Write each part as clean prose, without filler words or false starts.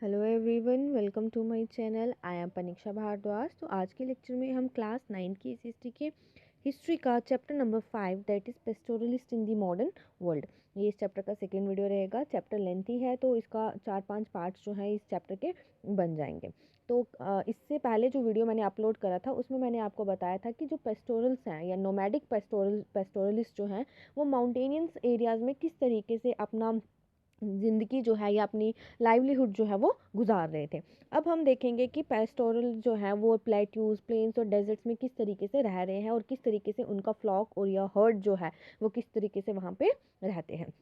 Hello everyone, welcome to my channel. I am Paneeksha Bhardwaj. तो आज के लेक्चर में हम क्लास 9 की एसएसटी के हिस्ट्री का chapter number 5 that is pastoralist in the modern world, ये इस चैप्टर का सेकेंड वीडियो रहेगा। चैप्टर लेंथी है तो इसका 4-5 पार्ट्स जो है इस चैप्टर के बन जाएंगे। तो इससे पहले जो वीडियो मैंने अपलोड करा था उसमें मैंने आपको बताया था कि जो पेस्टोरल्स हैं या नोमैडिक पेस्टोरलिस्ट जो हैं वो माउंटेनियंस एरियाज़ में किस तरीके से अपना ज़िंदगी जो है या अपनी लाइवलीहुड जो है वो गुजार रहे थे। अब हम देखेंगे कि पेस्टोरल जो है वो प्लेट्यूज, प्लेन्स और डेजर्ट्स में किस तरीके से रह रहे हैं और किस तरीके से उनका फ्लॉक और या हर्ड जो है वो किस तरीके से वहाँ पे रहते हैं।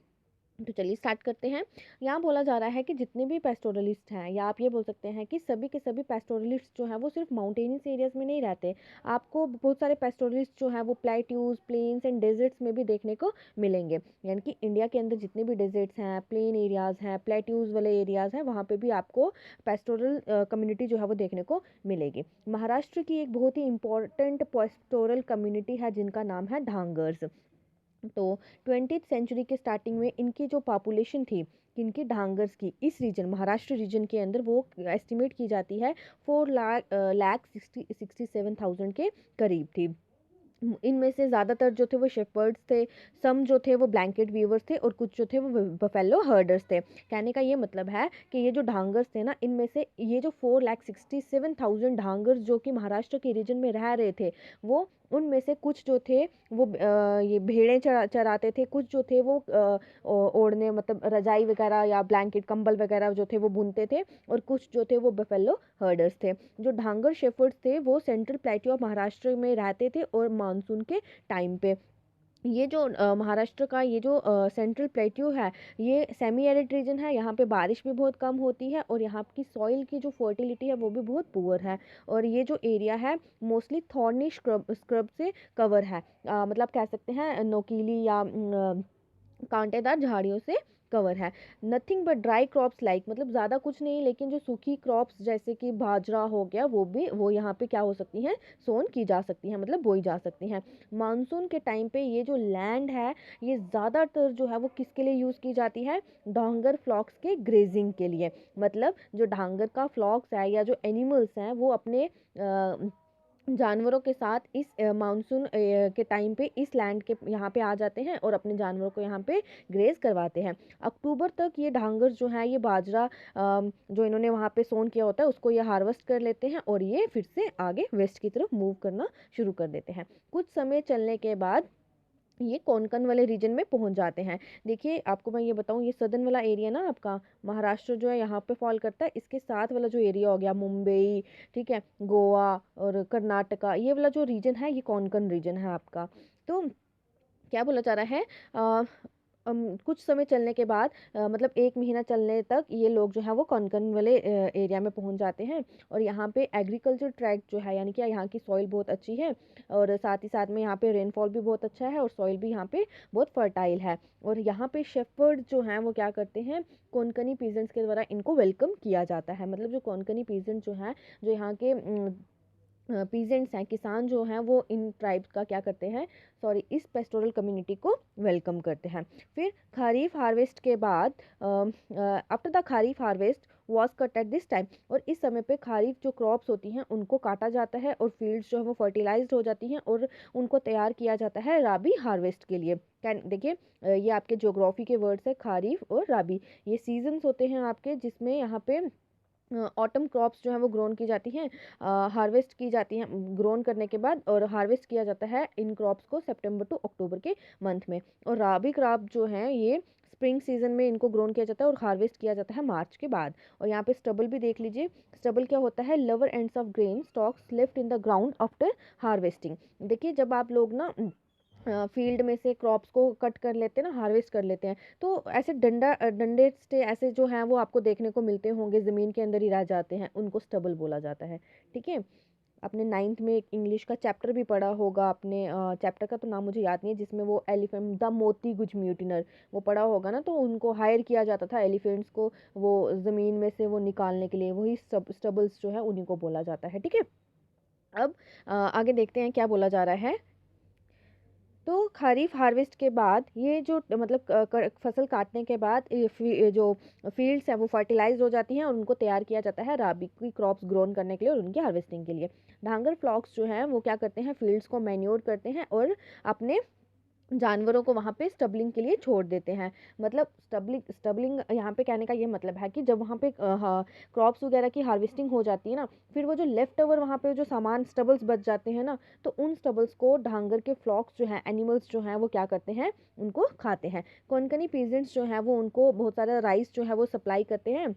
तो चलिए स्टार्ट करते हैं। यहाँ बोला जा रहा है कि जितने भी पेस्टोरलिस्ट हैं, या आप ये बोल सकते हैं कि सभी के सभी पेस्टोरलिस्ट जो हैं वो सिर्फ माउंटेनियस एरियाज़ में नहीं रहते। आपको बहुत सारे पेस्टोरलिस्ट जो हैं वो प्लेट्यूज, प्लेन्स एंड डेजर्ट्स में भी देखने को मिलेंगे। यानी कि इंडिया के अंदर जितने भी डेजर्ट्स हैं, प्लेन एरियाज़ हैं, प्लेट्यूज वाले एरियाज़ हैं, वहाँ पे भी आपको पेस्टोरल कम्युनिटी जो है वो देखने को मिलेगी। महाराष्ट्र की एक बहुत ही इंपॉर्टेंट पेस्टोरल कम्युनिटी है जिनका नाम है ढांगर्स। तो 20th सेंचुरी के स्टार्टिंग में इनकी जो पॉपुलेशन थी, इनकी ढांगर्स की, इस रीजन महाराष्ट्र रीजन के अंदर वो एस्टिमेट की जाती है 4,67,000 के करीब थी। इनमें से ज़्यादातर जो थे वो शेपर्ड्स थे, सम जो थे वो ब्लैंकेट वीवर्स थे और कुछ जो थे वो बफेलो हर्डर्स थे। कहने का ये मतलब है कि ये जो ढांगर्स थे ना, इनमें से ये जो 4,67,000 ढांगर्स जो कि महाराष्ट्र के रीजन में रह रहे थे, वो उनमें से कुछ जो थे वो ये भेड़ें चराते थे, कुछ जो थे वो ओढ़ने मतलब रजाई वगैरह या ब्लैंकेट कंबल वगैरह जो थे वो बुनते थे, और कुछ जो थे वो बफेलो हर्डर्स थे। जो ढांगर शेफर्ड्स थे वो सेंट्रल प्लेट्यू ऑफ महाराष्ट्र में रहते थे और मानसून के टाइम पे ये जो महाराष्ट्र का ये जो सेंट्रल प्लेट्यू है, ये सेमी एरिड रीजन है। यहाँ पे बारिश भी बहुत कम होती है और यहाँ की सॉइल की जो फर्टिलिटी है वो भी बहुत पुअर है। और ये जो एरिया है मोस्टली थॉर्नी स्क्रब से कवर है। मतलब कह सकते हैं नोकीली या कांटेदार झाड़ियों से कवर है। Nothing but dry crops like, मतलब ज़्यादा कुछ नहीं, लेकिन जो सूखी क्रॉप्स जैसे कि बाजरा हो गया वो यहाँ पे क्या हो सकती हैं, सोन की जा सकती हैं, मतलब बोई जा सकती हैं। मानसून के टाइम पे ये जो लैंड है ये ज़्यादातर जो है वो किसके लिए यूज़ की जाती है, डांगर फ्लॉक्स के ग्रेजिंग के लिए। मतलब जो डांगर का फ्लॉक्स है या जो एनिमल्स हैं वो अपने जानवरों के साथ इस मानसून के टाइम पे इस लैंड के यहाँ पे आ जाते हैं और अपने जानवरों को यहाँ पे ग्रेज करवाते हैं। अक्टूबर तक ये ढांगर जो है ये बाजरा जो इन्होंने वहाँ पे सोन किया होता है उसको ये हार्वेस्ट कर लेते हैं और ये फिर से आगे वेस्ट की तरफ मूव करना शुरू कर देते हैं। कुछ समय चलने के बाद ये कोंकण वाले रीजन में पहुंच जाते हैं। देखिए आपको मैं ये बताऊं, ये सदर्न वाला एरिया ना आपका महाराष्ट्र जो है यहाँ पे फॉल करता है। इसके साथ वाला जो एरिया हो गया मुंबई, ठीक है, गोवा और कर्नाटका, ये वाला जो रीजन है ये कोंकण रीजन है आपका। तो क्या बोला जा रहा है, कुछ समय चलने के बाद मतलब 1 महीना चलने तक ये लोग जो है वो कोंकण वाले एरिया में पहुंच जाते हैं। और यहाँ पे एग्रीकल्चर ट्रैक्ट जो है, यानी कि यहाँ की सॉइल बहुत अच्छी है और साथ ही साथ में यहाँ पे रेनफॉल भी बहुत अच्छा है और सॉइल भी यहाँ पे बहुत फर्टाइल है। और यहाँ पे शेफर्ड जो हैं वो क्या करते हैं, कोंकणी पीजेंट्स के द्वारा इनको वेलकम किया जाता है। मतलब जो कोंकणी पीजेंट जो हैं, जो यहाँ के पीजेंट्स हैं, किसान जो हैं, वो इन ट्राइब्स का क्या करते हैं, सॉरी, इस पेस्टोरल कम्युनिटी को वेलकम करते हैं। फिर खरीफ हार्वेस्ट के बाद after the kharif harvest was cut at this time, और इस समय पे खरीफ जो क्रॉप्स होती हैं उनको काटा जाता है और फील्ड्स जो है वो फर्टिलाइज्ड हो जाती हैं और उनको तैयार किया जाता है राबी हार्वेस्ट के लिए। देखिए ये आपके ज्योग्राफी के वर्ड्स है, खरीफ और राबी, ये सीजन्स होते हैं आपके जिसमें यहाँ पे ऑटम क्रॉप्स जो है वो ग्रोन की जाती हैं, हार्वेस्ट की जाती हैं ग्रोन करने के बाद, और हार्वेस्ट किया जाता है इन क्रॉप्स को सितंबर टू अक्टूबर के मंथ में। और राबी क्रॉप जो है ये स्प्रिंग सीजन में इनको ग्रोन किया जाता है और हार्वेस्ट किया जाता है मार्च के बाद। और यहाँ पे स्टबल भी देख लीजिए, स्टबल क्या होता है, lower ends of grain stocks left in the ground after harvesting. देखिए जब आप लोग ना फील्ड में से क्रॉप्स को कट कर लेते हैं ना, हार्वेस्ट कर लेते हैं, तो ऐसे डंडे स्टे ऐसे जो हैं वो आपको देखने को मिलते होंगे, ज़मीन के अंदर ही रह जाते हैं, उनको स्टबल बोला जाता है। ठीक है, अपने 9th में एक इंग्लिश का चैप्टर भी पढ़ा होगा आपने, चैप्टर का तो नाम मुझे याद नहीं है, जिसमें वो एलिफेंट द मोती गुज म्यूटिनर वो पढ़ा होगा ना, तो उनको हायर किया जाता था एलिफेंट्स को वो ज़मीन में से वो निकालने के लिए, वही स्टबल्स जो है उन्हीं को बोला जाता है। ठीक है, अब आगे देखते हैं क्या बोला जा रहा है। तो खरीफ हार्वेस्ट के बाद ये जो मतलब फसल काटने के बाद ये जो फील्ड्स हैं वो फर्टिलाइज हो जाती हैं और उनको तैयार किया जाता है राबी की क्रॉप्स ग्रोन करने के लिए और उनकी हार्वेस्टिंग के लिए। डांगर फ्लॉक्स जो हैं वो क्या करते हैं, फील्ड्स को मैन्योर करते हैं और अपने जानवरों को वहाँ पे स्टबलिंग के लिए छोड़ देते हैं। मतलब स्टबलिंग स्टबलिंग यहाँ पे कहने का ये मतलब है कि जब वहाँ पे क्रॉप्स वगैरह की हार्वेस्टिंग हो जाती है ना, फिर वो जो लेफ्ट ओवर वहाँ पे जो सामान स्टबल्स बच जाते हैं ना, तो उन स्टबल्स को ढांगर के फ्लॉक्स जो हैं, एनिमल्स जो हैं वो क्या करते हैं, उनको खाते हैं। कोंकणी पीजेंट्स जो हैं वो उनको बहुत सारा राइस जो है वो सप्लाई करते हैं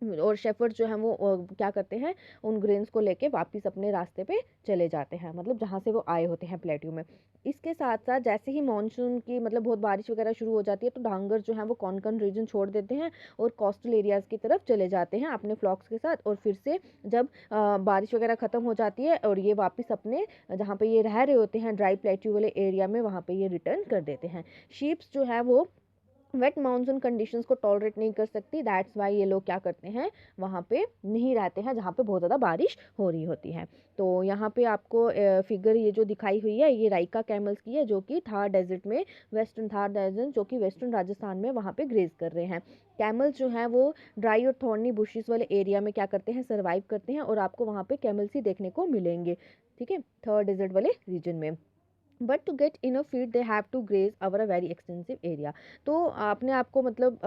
और शेफर्ड जो हैं वो क्या करते हैं, उन ग्रेन्स को लेके वापस अपने रास्ते पे चले जाते हैं, मतलब जहाँ से वो आए होते हैं प्लेट्यू में। इसके साथ साथ जैसे ही मानसून की मतलब बहुत बारिश वगैरह शुरू हो जाती है तो डांगर जो है वो कोंकण रीजन छोड़ देते हैं और कोस्टल एरियाज़ की तरफ चले जाते हैं अपने फ्लॉक्स के साथ। और फिर से जब बारिश वगैरह ख़त्म हो जाती है और ये वापस अपने जहाँ पे ये रह रहे होते हैं ड्राई प्लेट्यू वाले एरिया में, वहाँ पे ये रिटर्न कर देते हैं। शीप्स जो है वो वेट मानसून कंडीशंस को टॉलरेट नहीं कर सकती, दैट्स वाई ये लोग क्या करते हैं, वहाँ पे नहीं रहते हैं जहाँ पे बहुत ज़्यादा बारिश हो रही होती है। तो यहाँ पे आपको फिगर ये जो दिखाई हुई है ये राइका कैमल्स की है, जो कि थार डेजर्ट में, वेस्टर्न थार डेजर्ट जो कि वेस्टर्न राजस्थान में वहाँ पे ग्रेज कर रहे हैं। कैमल्स जो हैं वो ड्राई और थॉर्नी बुशेस वाले एरिया में क्या करते हैं, सर्वाइव करते हैं और आपको वहाँ पे कैमल्स ही देखने को मिलेंगे, ठीक है, थर्ड डेजर्ट वाले रीजन में। But to get enough feed they have to graze over a very extensive area. तो आपने आपको मतलब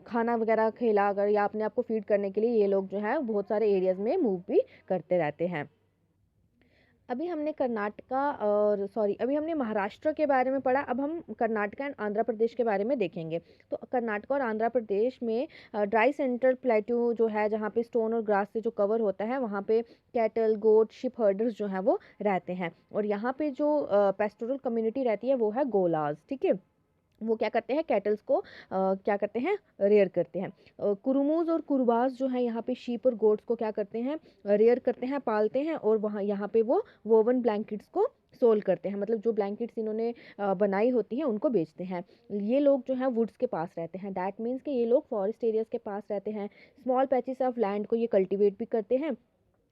खाना वगैरह खिला कर या अपने आप को फीड करने के लिए ये लोग जो है बहुत सारे एरियाज में मूव भी करते रहते हैं। अभी हमने कर्नाटका और सॉरी अभी हमने महाराष्ट्र के बारे में पढ़ा, अब हम कर्नाटका एंड आंध्र प्रदेश के बारे में देखेंगे। तो कर्नाटका और आंध्र प्रदेश में ड्राई सेंटर प्लेट्यू जो है, जहाँ पे स्टोन और ग्रास से जो कवर होता है, वहाँ पे कैटल गोट शिप हर्डर्स जो हैं वो रहते हैं। और यहाँ पे जो पेस्टोरल कम्युनिटी रहती है वो है गोलाज, ठीक है। वो क्या करते हैं, कैटल्स को क्या करते हैं, रेयर करते हैं। कुरुमूज और कुरुबाज जो है यहाँ पे शीप और गोट्स को क्या करते हैं, रेयर करते हैं, पालते हैं और वहाँ यहाँ पे वो वोवन ब्लैंकेट्स को सोल करते हैं, मतलब जो ब्लैंकेट्स इन्होंने बनाई होती हैं उनको बेचते हैं। ये लोग जो हैं वुड्स के पास रहते हैं, दैट मीन्स कि ये लोग फॉरेस्ट एरियाज के पास रहते हैं। स्मॉल पैचेस ऑफ लैंड को ये कल्टीवेट भी करते हैं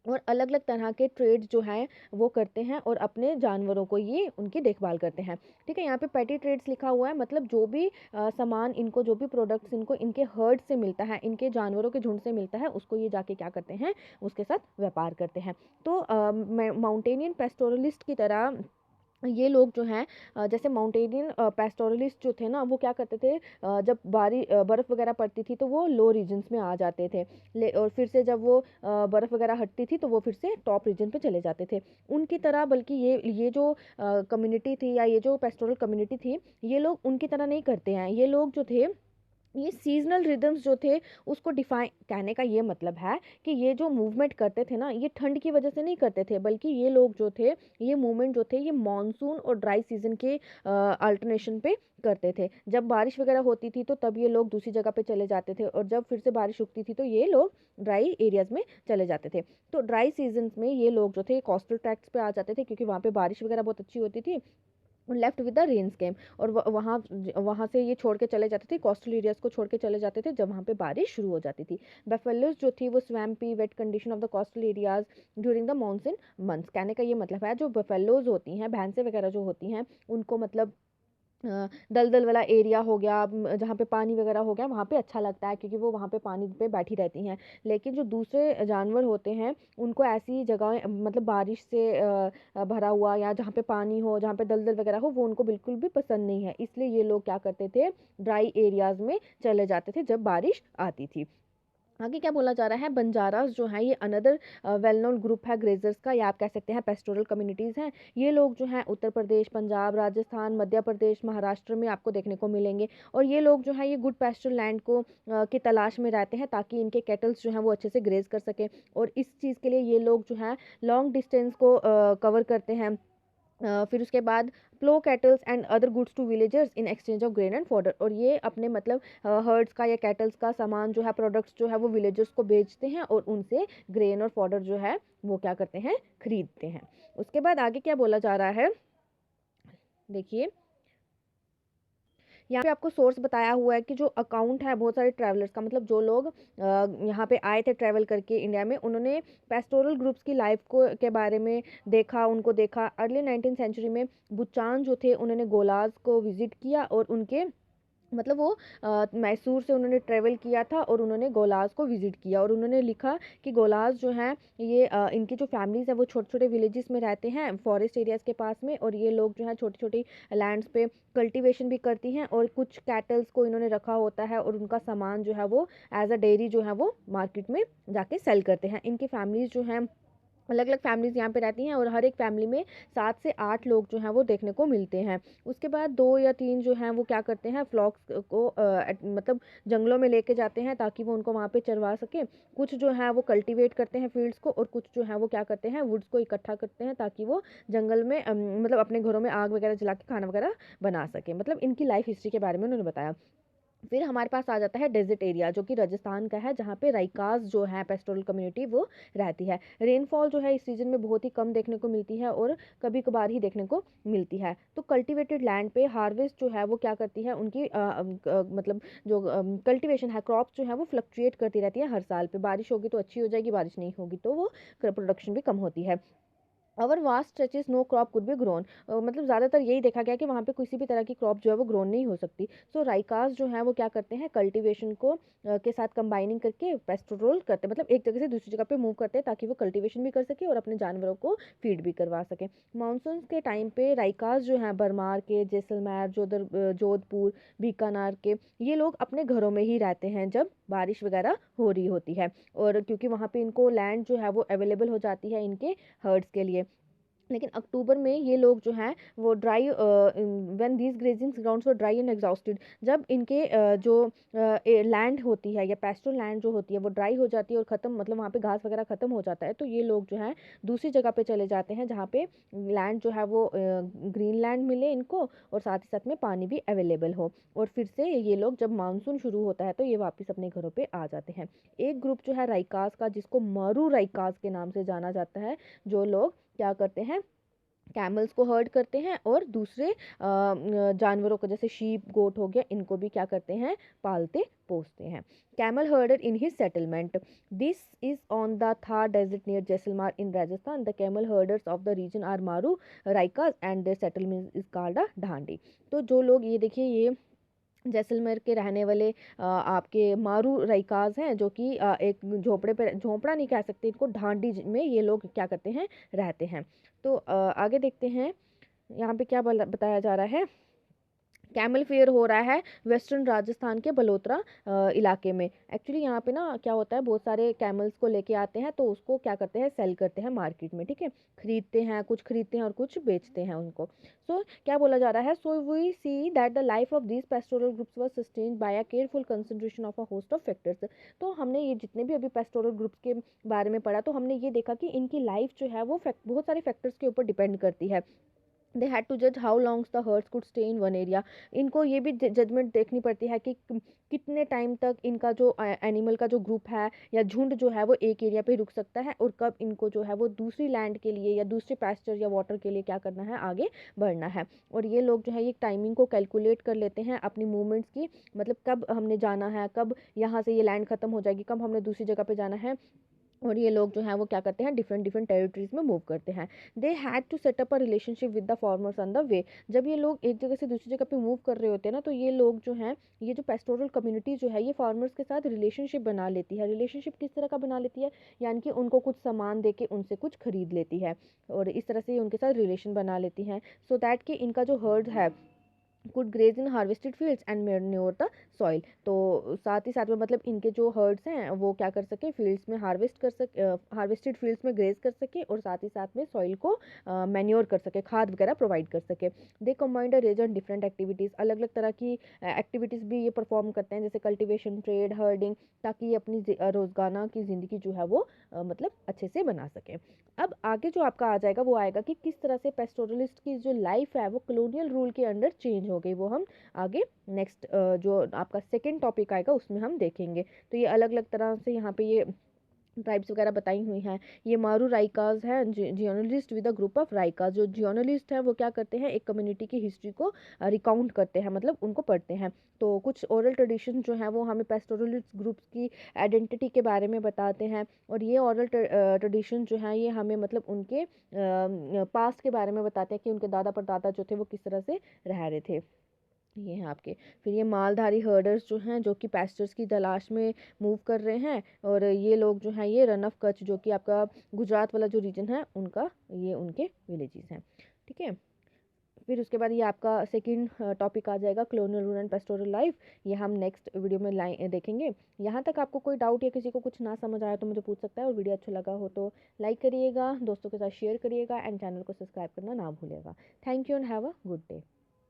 और अलग अलग तरह के ट्रेड्स जो हैं वो करते हैं और अपने जानवरों को ये उनकी देखभाल करते हैं, ठीक है। यहाँ पे पेटी ट्रेड्स लिखा हुआ है, मतलब जो भी सामान इनको, जो भी प्रोडक्ट्स इनको इनके हर्ड से मिलता है, इनके जानवरों के झुंड से मिलता है, उसको ये जाके क्या करते हैं, उसके साथ व्यापार करते हैं। तो माउंटेनियन पेस्टोरलिस्ट की तरह ये लोग जो हैं जैसे माउंटेनियन पेस्टोरलिस्ट जो थे ना, वो क्या करते थे, जब बर्फ़ वगैरह पड़ती थी तो वो लो रीजन्स में आ जाते थे, और फिर से जब वो बर्फ़ वगैरह हटती थी तो वो फिर से टॉप रीजन पे चले जाते थे उनकी तरह। बल्कि ये जो कम्युनिटी थी या ये जो पेस्टोरल कम्युनिटी थी, ये लोग उनकी तरह नहीं करते हैं। ये लोग जो थे, ये सीजनल रिदम्स जो थे उसको डिफाइन, कहने का ये मतलब है कि ये जो मूवमेंट करते थे ना, ये ठंड की वजह से नहीं करते थे, बल्कि ये लोग जो थे, ये मूवमेंट जो थे, ये मॉनसून और ड्राई सीजन के अल्टरनेशन पे करते थे। जब बारिश वगैरह होती थी तो तब ये लोग दूसरी जगह पे चले जाते थे और जब फिर से बारिश रुकती थी तो ये लोग ड्राई एरियाज में चले जाते थे। तो ड्राई सीजन में ये लोग जो थे कोस्टल ट्रैक्ट्स पे आ जाते थे क्योंकि वहाँ पे बारिश वगैरह बहुत अच्छी होती थी, लेफ्ट विद द रेन्स केम, और वहाँ वहाँ से ये छोड़ के चले जाते थे, कोस्टल एरियाज को छोड़ के चले जाते थे जब वहाँ पे बारिश शुरू हो जाती थी। बेफेलोज जो थी वो swampy wait condition of the coastal areas during the monsoon months, कहने का ये मतलब है जो बेफेलोज होती हैं, भैंसें वगैरह जो होती हैं, उनको मतलब दलदल वाला एरिया हो गया, जहाँ पे पानी वगैरह हो गया, वहाँ पे अच्छा लगता है क्योंकि वो वहाँ पे पानी पे बैठी रहती हैं। लेकिन जो दूसरे जानवर होते हैं उनको ऐसी जगह, मतलब बारिश से भरा हुआ या जहाँ पे पानी हो, जहाँ पे दलदल वगैरह हो, वो उनको बिल्कुल भी पसंद नहीं है। इसलिए ये लोग क्या करते थे, ड्राई एरियाज में चले जाते थे जब बारिश आती थी। आगे क्या बोला जा रहा है, बंजारास जो है ये अनदर वेल नोन ग्रुप है ग्रेजर्स का, या आप कह सकते हैं पेस्टोरल कम्युनिटीज़ हैं। ये लोग जो हैं उत्तर प्रदेश, पंजाब, राजस्थान, मध्य प्रदेश, महाराष्ट्र में आपको देखने को मिलेंगे। और ये लोग जो है ये गुड पेस्टोरल लैंड को की तलाश में रहते हैं ताकि इनके कैटल्स जो हैं वो अच्छे से ग्रेज कर सकें। और इस चीज़ के लिए ये लोग जो हैं लॉन्ग डिस्टेंस को कवर करते हैं। फिर उसके बाद plough cattles and other goods to villagers in exchange of grain and fodder, और ये अपने मतलब हर्ड्स का या कैटल्स का सामान जो है, प्रोडक्ट्स जो है वो विलेजर्स को बेचते हैं और उनसे ग्रेन और फॉडर जो है वो क्या करते हैं, खरीदते हैं। उसके बाद आगे क्या बोला जा रहा है, देखिए यहाँ पे आपको सोर्स बताया हुआ है कि जो अकाउंट है बहुत सारे ट्रैवलर्स का, मतलब जो लोग यहाँ पे आए थे ट्रैवल करके इंडिया में, उन्होंने पेस्टोरल ग्रुप्स की लाइफ को के बारे में देखा, उनको देखा। अर्ली 19th सेंचुरी में बुचान जो थे उन्होंने गोलाज को विजिट किया और उनके मतलब वो मैसूर से उन्होंने ट्रैवल किया था और उन्होंने गोलाज को विज़िट किया और उन्होंने लिखा कि गोलाज जो हैं ये इनकी जो फैमिलीज़ है वो छोटे छोटे विलेजेस में रहते हैं फॉरेस्ट एरियाज़ के पास में, और ये लोग जो हैं छोटी छोटी लैंड्स पे कल्टीवेशन भी करती हैं और कुछ कैटल्स को इन्होंने रखा होता है और उनका सामान जो है वो एज अ डेयरी जो है वो मार्केट में जाके सेल करते हैं। इनकी फैमिलीज़ जो हैं अलग अलग फैमिलीज़ यहाँ पे रहती हैं और हर एक फैमिली में 7 से 8 लोग जो हैं वो देखने को मिलते हैं। उसके बाद 2 या 3 जो हैं वो क्या करते हैं, फ्लॉक्स को मतलब जंगलों में लेके जाते हैं ताकि वो उनको वहाँ पे चरवा सकें। कुछ जो है वो कल्टीवेट करते हैं फील्ड्स को और कुछ जो है वो क्या करते हैं, वुड्स को इकट्ठा करते हैं ताकि वो जंगल में मतलब अपने घरों में आग वगैरह जला के खाना वगैरह बना सकें। मतलब इनकी लाइफ हिस्ट्री के बारे में उन्होंने बताया। फिर हमारे पास आ जाता है डेजर्ट एरिया जो कि राजस्थान का है, जहाँ पे राइकाज जो है पेस्टोरल कम्युनिटी वो रहती है। रेनफॉल जो है इस सीजन में बहुत ही कम देखने को मिलती है और कभी कभार ही देखने को मिलती है। तो कल्टीवेटेड लैंड पे हार्वेस्ट जो है वो क्या करती है, उनकी मतलब जो कल्टीवेशन है, क्रॉप्स जो है वो फ्लक्चुएट करती रहती है हर साल पे। बारिश होगी तो अच्छी हो जाएगी, बारिश नहीं होगी तो वो प्रोडक्शन भी कम होती है। Over vast stretches no crop could be grown, मतलब ज़्यादातर यही देखा गया कि वहाँ पे किसी भी तरह की क्रॉप जो है वो ग्रोन नहीं हो सकती। सो राइकास जो है वो क्या करते हैं, कल्टीवेशन को के साथ कंबाइनिंग करके पेस्टोरोल करते हैं, मतलब एक जगह से दूसरी जगह पे मूव करते हैं ताकि वो कल्टीवेशन भी कर सके और अपने जानवरों को फीड भी करवा सके। मानसून के टाइम पे राइकास जो है बरमार के, जैसलमेर, जोधपुर, बीकानेर के, ये लोग अपने घरों में ही रहते हैं जब बारिश वगैरह हो रही होती है, और क्योंकि वहाँ पे इनको लैंड जो है वो अवेलेबल हो जाती है इनके हर्ड्स के लिए। लेकिन अक्टूबर में ये लोग जो हैं वो dry, when these grazing grounds were dry and exhausted, जब इनके जो लैंड होती है या पेस्टल लैंड जो होती है वो ड्राई हो जाती है और ख़त्म, मतलब वहाँ पे घास वगैरह ख़त्म हो जाता है, तो ये लोग जो है दूसरी जगह पे चले जाते हैं जहाँ पे लैंड जो है वो ग्रीन लैंड मिले इनको और साथ ही साथ में पानी भी अवेलेबल हो। और फिर से ये लोग जब मानसून शुरू होता है तो ये वापस अपने घरों पे आ जाते हैं। एक ग्रुप जो है राइकास का, जिसको मारू राइकास के नाम से जाना जाता है, जो लोग क्या करते हैं, कैमल्स को हर्ड करते हैं और दूसरे जानवरों को जैसे शीप गोट हो गया, इनको भी क्या करते हैं, पालते पोसते हैं। Camel herder in his settlement, this is on the Thar desert near Jaisalmer in Rajasthan. The camel herders of the region are Maru Raikas and their settlement is called a dhandi. तो जो लोग, ये देखिए, ये जैसलमेर के रहने वाले आपके मारू राइकाज हैं, जो कि एक झोपड़े पे, झोपड़ा नहीं कह सकते इनको, ढांडी में ये लोग क्या करते हैं, रहते हैं। तो आगे देखते हैं यहाँ पे क्या बताया जा रहा है। कैमल फेयर हो रहा है वेस्टर्न राजस्थान के बलोत्रा इलाके में। एक्चुअली यहाँ पे ना क्या होता है, बहुत सारे कैमल्स को लेके आते हैं तो उसको क्या करते हैं, सेल करते हैं मार्केट में, ठीक है, खरीदते हैं, कुछ खरीदते हैं और कुछ बेचते हैं उनको। सो क्या बोला जा रहा है, so we see that the life of these pastoral groups was sustained by a careful consideration of a host of factors. तो हमने ये जितने भी अभी पेस्टोरल ग्रुप्स के बारे में पढ़ा, तो हमने ये देखा कि इनकी लाइफ जो है वो बहुत सारे फैक्टर्स के ऊपर डिपेंड करती है। दे हैड टू जज how longs the hertz could stay in one area. इनको ये भी जजमेंट देखनी पड़ती है कि कितने टाइम तक इनका जो एनिमल का जो ग्रुप है या झुंड जो है वो एक एरिया पे रुक सकता है, और कब इनको जो है वो दूसरी लैंड के लिए या दूसरे पैस्चर या वाटर के लिए क्या करना है, आगे बढ़ना है। और ये लोग जो है ये टाइमिंग को कैलकुलेट कर लेते हैं अपनी मूवमेंट्स की, मतलब कब हमने जाना है, कब यहाँ से ये लैंड ख़त्म हो जाएगी, कब हमने दूसरी जगह पे जाना है। और ये लोग जो हैं वो क्या करते हैं, डिफरेंट डिफरेंट टेरिटरीज में मूव करते हैं। They had to set up a relationship with the farmers on the way. जब ये लोग एक जगह से दूसरी जगह पे मूव कर रहे होते हैं ना, तो ये लोग जो हैं, ये जो पेस्टोरल कम्युनिटी जो है ये फार्मर्स के साथ रिलेशनशिप बना लेती है। रिलेशनशिप किस तरह का बना लेती है, यानी कि उनको कुछ सामान दे के उनसे कुछ खरीद लेती है और इस तरह से ये उनके साथ रिलेशन बना लेती हैं, सो दैट कि इनका जो हर्ड है could graze in harvested fields and manure the soil. तो साथ ही साथ में मतलब इनके जो हर्ड्स हैं वो क्या कर सके, फील्ड्स में हार्वेस्ट कर सके, हार्वेस्टेड फील्ड्स में ग्रेज कर सके और साथ ही साथ में सॉइल को मैन्योर कर सके, खाद वगैरह प्रोवाइड कर सके। They combined a range of different activities, अलग अलग तरह की एक्टिविटीज़ भी ये परफॉर्म करते हैं, जैसे कल्टिवेशन, ट्रेड, हर्डिंग, ताकि ये अपनी रोज़गाना की ज़िंदगी जो है वो मतलब अच्छे से बना सके। अब आगे जो आपका आ जाएगा वो आएगा कि किस तरह से पेस्टोरलिस्ट की जो लाइफ है वो कॉलोनियल रूल के अंडर चेंज हो गई, वो हम आगे नेक्स्ट जो आपका सेकंड टॉपिक आएगा उसमें हम देखेंगे। तो ये अलग अलग तरह से यहाँ पे ये ट्राइब्स वगैरह बताई हुई हैं। ये मारू राइकाज है, जियोनलिस्ट विद अ ग्रुप ऑफ राइकाज। जो जियोनलिस्ट हैं वो क्या करते हैं, एक कम्युनिटी की हिस्ट्री को रिकाउंट करते हैं, मतलब उनको पढ़ते हैं। तो कुछ ओरल ट्रेडिशन जो हैं वो हमें पेस्टोरलिस्ट ग्रुप्स की आइडेंटिटी के बारे में बताते हैं। और ये ओरल ट्रेडिशन जो है ये हमें मतलब उनके पास्ट के बारे में बताते हैं कि उनके दादा परदादा जो थे वो किस तरह से रह रहे थे। ये हैं आपके। फिर ये मालधारी हर्डर्स जो हैं जो कि पैस्टर्स की तलाश में मूव कर रहे हैं, और ये लोग जो हैं ये रन ऑफ कच्छ जो कि आपका गुजरात वाला जो रीजन है उनका, ये उनके विलेजेस हैं। ठीक है। फिर उसके बाद ये आपका सेकंड टॉपिक आ जाएगा colonial rule and pastoral life. ये हम नेक्स्ट वीडियो में देखेंगे। यहाँ तक आपको कोई डाउट या किसी को कुछ ना समझ आया तो मुझे पूछ सकता है, और वीडियो अच्छा लगा हो तो लाइक करिएगा, दोस्तों के साथ शेयर करिएगा, एंड चैनल को सब्सक्राइब करना ना भूलिएगा। Thank you and have a good day.